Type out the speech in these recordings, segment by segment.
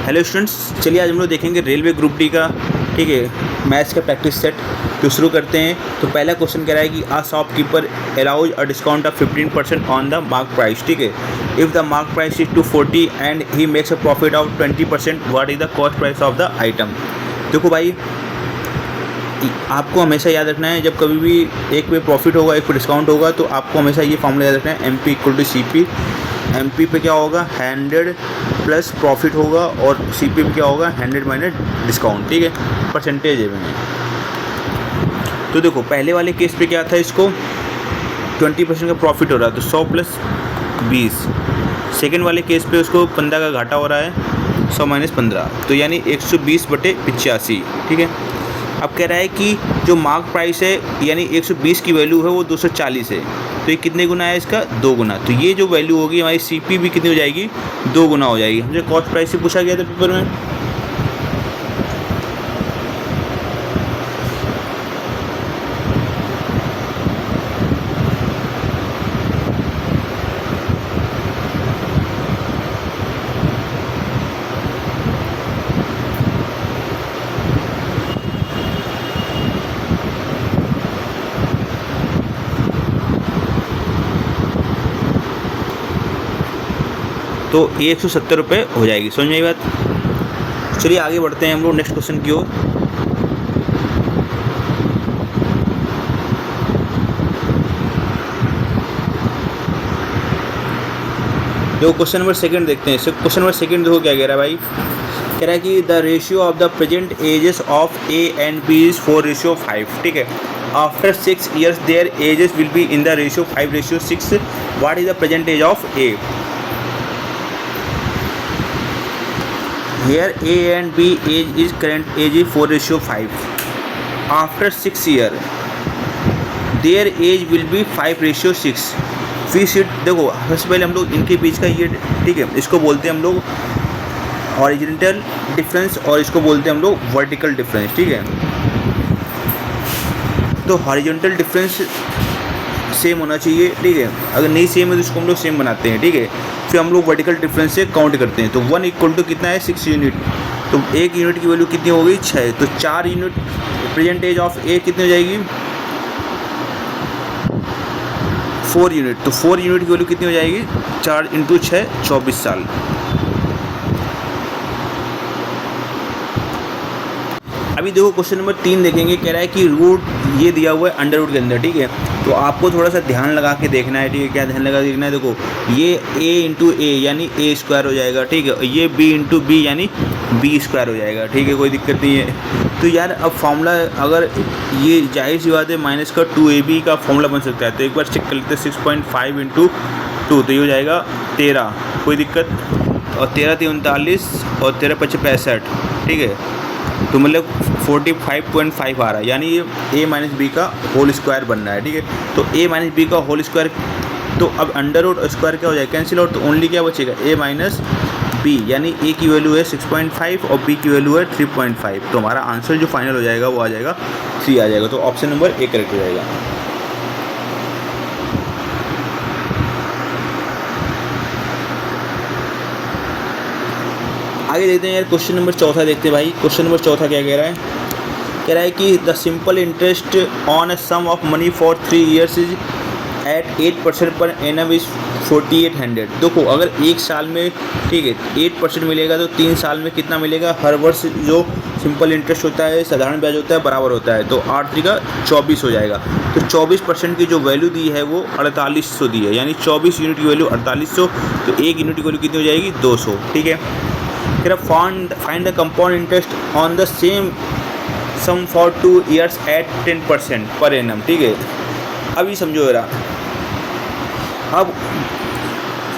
Hello students, चलिए आज हम लोग देखेंगे रेलवे ग्रुप डी का, ठीक है, मैथ्स का प्रैक्टिस सेट। तो शुरू करते हैं। तो पहला क्वेश्चन कह रहा है कि a shopkeeper allows a discount of 15% on the mark price, ठीक है। If the mark price is 240 and he makes a profit of 20%, what is the cost price of the item. देखो भाई, आपको हमेशा याद रखना है, जब कभी भी एक पे प्रॉफिट होगा एक पे डिस्काउंट होगा, तो आपको हमेशा ये फॉर्मूला याद रखना है, MP equal to CP। MP पे क्या होगा, 100 प्लस प्रॉफिट होगा, और CP पे क्या होगा, 100 माइनस डिस्काउंट, ठीक है, परसेंटेज है में। तो देखो पहले वाले केस पे क्या था, इसको 20% का प्रॉफिट हो रहा है, तो 100 प्लस 20। सेकेंड वाले केस पे उसको 15 का घाटा हो रहा है, 100 माइनस 15, तो यानी 120/85, ठीक है। अब कह रहा है कि जो मार्क प्राइस है यानी 120 की वैल्यू है वो 240 है, तो ये कितने गुना है इसका, 2 गुना। तो ये जो वैल्यू होगी हमारी CP भी कितनी हो जाएगी, 2 गुना हो जाएगी। हमसे कॉस्ट प्राइस से पूछा गया था पेपर में। तो ये 170 रुपये हो जाएगी। समझ में आई बात। चलिए आगे बढ़ते हैं हम लोग नेक्स्ट क्वेश्चन की ओर। देखो क्वेश्चन नंबर सेकंड देखते हैं। क्वेश्चन नंबर सेकंड देखो क्या कह रहा है भाई। कह रहा है कि the ratio of the present ages of A and B is 4:5, ठीक है। After 6 years their ages will be in the ratio 5:6। What is the present age of A। Here A and B age is current age is 4:5. After 6 years, their age will be 5:6. We should देखो सबसे पहले हम लोग इनके बीच का ये, ठीक है, इसको बोलते हैं हम लोग हॉरिजॉन्टल डिफरेंस, और इसको बोलते हैं हम लोग वर्टिकल डिफरेंस, ठीक है। तो हॉरिजॉन्टल डिफरेंस सेम होना चाहिए, ठीक है। अगर नहीं सेम है तो इसको हम लोग सेम बनाते हैं, ठीक है। फिर हम लोग वर्टिकल डिफरेंस से काउंट करते हैं। तो 1 इक्वल टू कितना है, 6 यूनिट। तो 1 यूनिट की वैल्यू कितनी हो गई, 6। तो 4 unit present age of A कितनी हो जाएगी, 4 यूनिट। तो 4 यूनिट की वैल्यू कितनी हो जाएगी, 4 × 6 24 साल। अभी देखो क्वेश्चन नंबर 3 देखेंगे। कह रहा है कि रूट ये दिया हुआ है अंडर रूट के अंदर, ठीक है। तो आपको थोड़ा सा ध्यान लगा के देखना है, ठीक है। क्या ध्यान लगा के देखना है, देखो ये A × A यानी A² हो जाएगा, ठीक है। ये B × B यानी B² हो जाएगा, ठीक है, कोई दिक्कत नहीं है। तो यार अब फॉर्मूला, अगर ये जाहिर सी बात है माइनस का 2AB का फॉर्मूला बन सकता है। तो एक बार चेक कर लेते हैं, 6.5 × 2, तो ये हो जाएगा 13, कोई दिक्कत। और 13 × 39 और 13 × 5 = 65, ठीक है। तो मतलब 45.5 आ रहा है, यानी ये A - B का होल स्क्वायर बन रहा है, ठीक है। तो A - B का होल स्क्वायर, तो अब अंडर रूट स्क्वायर क्या हो जाएगा, कैंसिल आउट। तो ओनली क्या बचेगा, A - B, यानी A की वैल्यू है 6.5 और B की वैल्यू है 3.5। तो हमारा आंसर जो फाइनल हो जाएगा वो आ जाएगा 3 आ जाएगा। तो ऑप्शन नंबर A करेक्ट हो जाएगा। आगे देखते हैं यार, क्वेश्चन नंबर चौथा देखते हैं भाई। क्वेश्चन नंबर चौथा क्या कह रहा है। कह रहा है कि the simple interest on a sum of money for 3 years is at 8% per annum is 4800। देखो अगर 1 साल में, ठीक है, 8% मिलेगा, तो 3 साल में कितना मिलेगा। हर वर्ष जो सिंपल इंटरेस्ट होता है, साधारण ब्याज होता है, बराबर होता है। तो 8 × 24 हो जाएगा। तो 24% की जो वैल्यू दी है वो 4800 दी है, यानी 24 यूनिट की वैल्यू 4800। तो 1 यूनिट की वैल्यू कितनी हो जाएगी, 200, ठीक है। फिर find the compound interest on the same sum for 2 years at 10% per annum, ठीक है। अभी समझो जरा, अब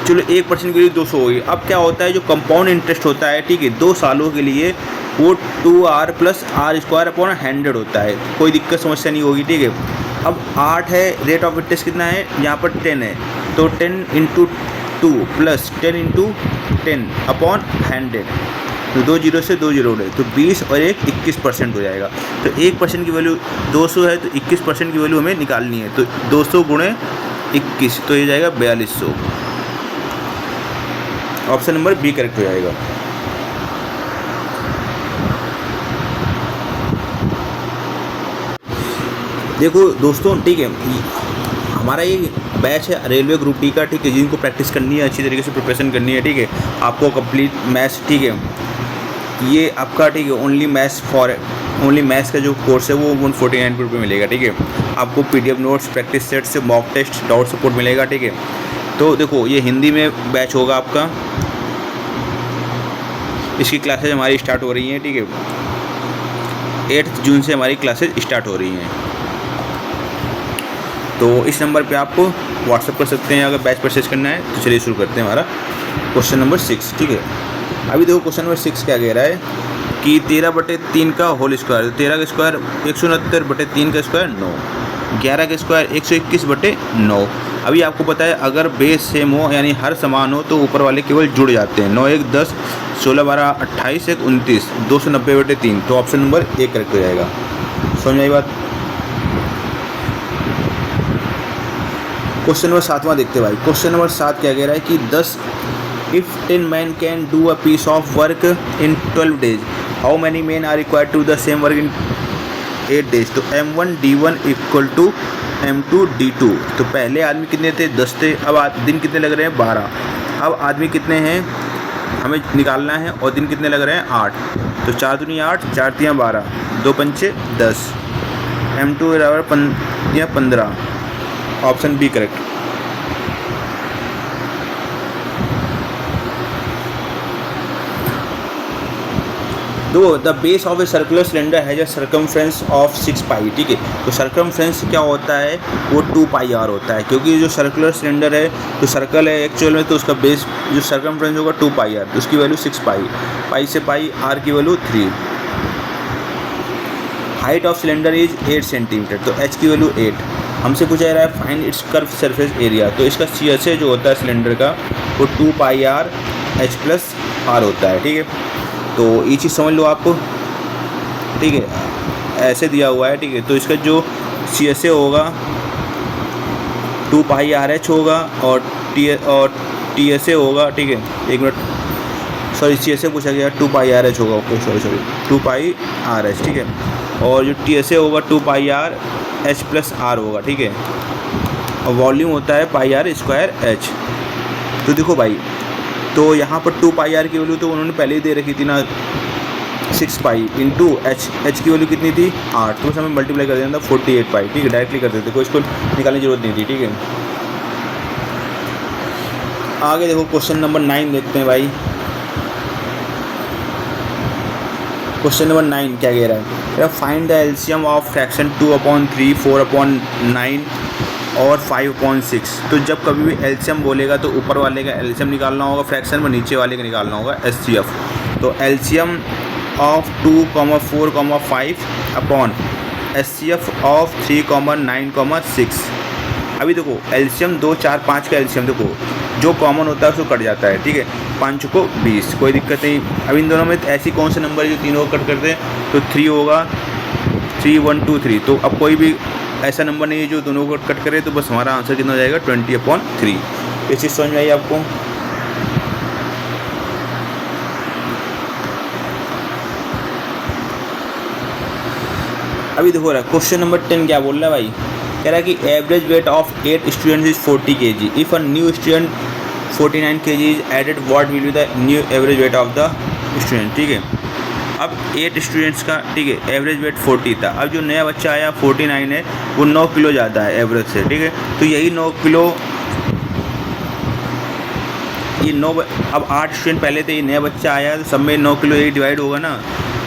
चलो 1% के लिए 200 हो गई। अब क्या होता है, जो कंपाउंड इंटरेस्ट होता है, ठीक है, 2 सालों के लिए वो 2R + R² / 100 होता है। कोई दिक्कत समस्या नहीं होगी, ठीक है। अब 8 है, रेट ऑफ इंटरेस्ट कितना है, यहाँ पर 10 है, तो 10 × 2 + 10 × 10/100। तो 2 0 से 2 0 उड़े, तो 20 और 1 21% हो जाएगा। तो 1% की वैल्यू 200 है, तो 21% की वैल्यू हमें निकालनी है। तो 200 × 21, तो ये जाएगा 4200। ऑप्शन नंबर बी करेक्ट हो जाएगा। देखो दोस्तों, ठीक है, हमारा ये बैच है रेलवे ग्रुप डी का, ठीक है, जिनको प्रैक्टिस करनी है, अच्छी तरीके से प्रिपरेशन करनी है, ठीक है, आपको कंप्लीट मैथ्स, ठीक है, ये आपका, ठीक है, ओनली मैथ्स का जो कोर्स है वो 149 रुपये मिलेगा, ठीक है। आपको PDF नोट्स, प्रैक्टिस सेट से मॉक टेस्ट, डाउट सपोर्ट मिलेगा, ठीक है। तो देखो ये हिंदी में बैच होगा आपका, इसकी क्लासेज हमारी स्टार्ट हो रही हैं, ठीक है, 8 जून से हमारी क्लासेज स्टार्ट हो रही हैं। तो इस नंबर पे आप व्हाट्सअप कर सकते हैं अगर बैच परचेज करना है। तो चलिए शुरू करते हैं हमारा क्वेश्चन नंबर 6, ठीक है। अभी देखो क्वेश्चन नंबर 6 क्या कह रहा है कि 13/3 का होल स्क्वायर, 13 का स्क्वायर 169/3 का स्क्वायर 9, 11 का स्क्वायर 121/9। अभी आपको पता है अगर बेस सेम हो यानी हर समान हो तो ऊपर वाले केवल जुड़ जाते हैं। 9 1 10, 16 12 28 1 29, 290/3। तो ऑप्शन नंबर 1 करेक्ट हो जाएगा। समझ में आई बात। क्वेश्चन नंबर 7वां देखते भाई। क्वेश्चन नंबर 7 क्या कह रहा है कि 10 if 10 men can do a piece of work in 12 days, how many men are required to do the same work in 8 days? तो M1 D1 equal to M2 D2। तो पहले आदमी कितने थे? 10 थे। अब दिन कितने लग रहे हैं? 12। अब आदमी कितने हैं हमें निकालना है और दिन कितने लग रहे हैं? 8। तो 4 दूनी 8, 4 तियाँ 12, 2 पंचे 10। M2 बराबर 15। Option B correct. दो the base of a circular cylinder has a circumference of 6 pi, ठीक है। तो सर्कमफ्रेंस क्या होता है? वो 2 पाई आर होता है, क्योंकि जो सर्कुलर सिलेंडर है तो सर्कल है एक्चुअल में, तो उसका बेस जो सर्कमफ्रेंस होगा 2 पाई आर, तो उसकी वैल्यू 6 पाई, पाई से पाई, आर की value 3। Height of cylinder is 8 centimetre, तो एच की वैल्यू 8। हमसे पूछा जा रहा है find its curve surface area, तो इसका CSA जो होता है सिलेंडर का वो 2 पाई आर एच प्लस आर होता है, ठीक है। तो ये चीज़ समझ लो आप, ठीक है, ऐसे दिया हुआ है, ठीक है। तो इसका जो CSA होगा 2 पाई आर एच होगा और TSA होगा, ठीक है, 1 मिनट, सॉरी CSA पूछा गया 2 पाई आर एच होगा, ओके सॉरी 2 पाई आर एच, ठीक है। और जो TSA होगा 2 पाई आर एच प्लस आर होगा, ठीक है। और वॉल्यूम होता है पाई आर स्क्वायर एच। तो देखो भाई, तो यहाँ पर 2 पाई आर की वैल्यू तो उन्होंने पहले ही दे रखी थी ना, 6 पाई इंटू एच की वैल्यू कितनी थी? 8। तो हमें मल्टीप्लाई कर देना था 48 पाई, ठीक है, डायरेक्टली कर देते, कोई इसको निकालने की जरूरत नहीं थी, ठीक है। आगे देखो क्वेश्चन नंबर 9 देखते हैं भाई। क्वेश्चन नंबर 9 क्या कह रहा है? Find the LCM of fraction 2/3, 4/9 और 5/6। तो जब कभी भी एलसीएम बोलेगा तो ऊपर वाले का एलसीएम निकालना होगा फ्रैक्शन में, नीचे वाले का निकालना होगा HCF। तो LCM of 2, 4, 5 upon HCF of 3, 9, 6। अभी देखो एलसीएम 2, 4, 5 का एलसीएम देखो जो कॉमन होता है उसको कट जाता है, ठीक है, 5 को 20, कोई दिक्कत नहीं। अब इन दोनों में ऐसी कौन से नंबर है जो तीनों को कट करते हैं? तो 3 होगा, 3, 1, 2, 3। तो अब कोई भी ऐसा नंबर नहीं है जो दोनों को कट करे, तो बस हमारा आंसर कितना हो जाएगा? 20/3। ये चीज़ समझ में आई आपको? अभी देखो रहा क्वेश्चन नंबर 10 क्या बोल रहा है भाई? कह रहा है कि average weight of 8 students is 40 kg। If a new student 49 kg is added, what will be the new average weight of the student, ठीक है। अब 8 स्टूडेंट्स का, ठीक है, एवरेज वेट 40 था। अब जो नया बच्चा आया 49 है, वो 9 किलो ज़्यादा है एवरेज से, ठीक है। तो यही 9 किलो, ये 9, अब 8 स्टूडेंट पहले थे, ये नया बच्चा आया तो सब में 9 किलो यही डिवाइड होगा ना।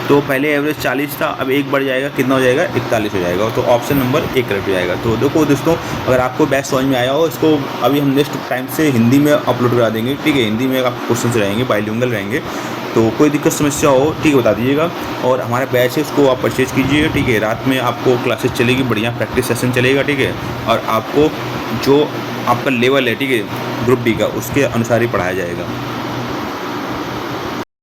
तो पहले एवरेज 40 था, अब 1 बढ़ जाएगा, कितना हो जाएगा? 41 हो जाएगा। तो ऑप्शन नंबर 1 करेक्ट हो जाएगा। तो देखो दोस्तों, अगर आपको बैच समझ में आया हो, इसको अभी हम नेक्स्ट टाइम से हिंदी में अपलोड करा देंगे, ठीक है। हिंदी में आपके क्वेश्चन रहेंगे, बाइलिंगुअल रहेंगे। तो कोई दिक्कत समस्या हो, ठीक है, बता दीजिएगा। और हमारा बैच है उसको आप परचेज कीजिएगा, ठीक है। रात में आपको क्लासेस चलेगी, बढ़िया प्रैक्टिस सेशन चलेगा, ठीक है। और आपको जो आपका लेवल है, ठीक है, ग्रुप डी का, उसके अनुसार ही पढ़ाया जाएगा।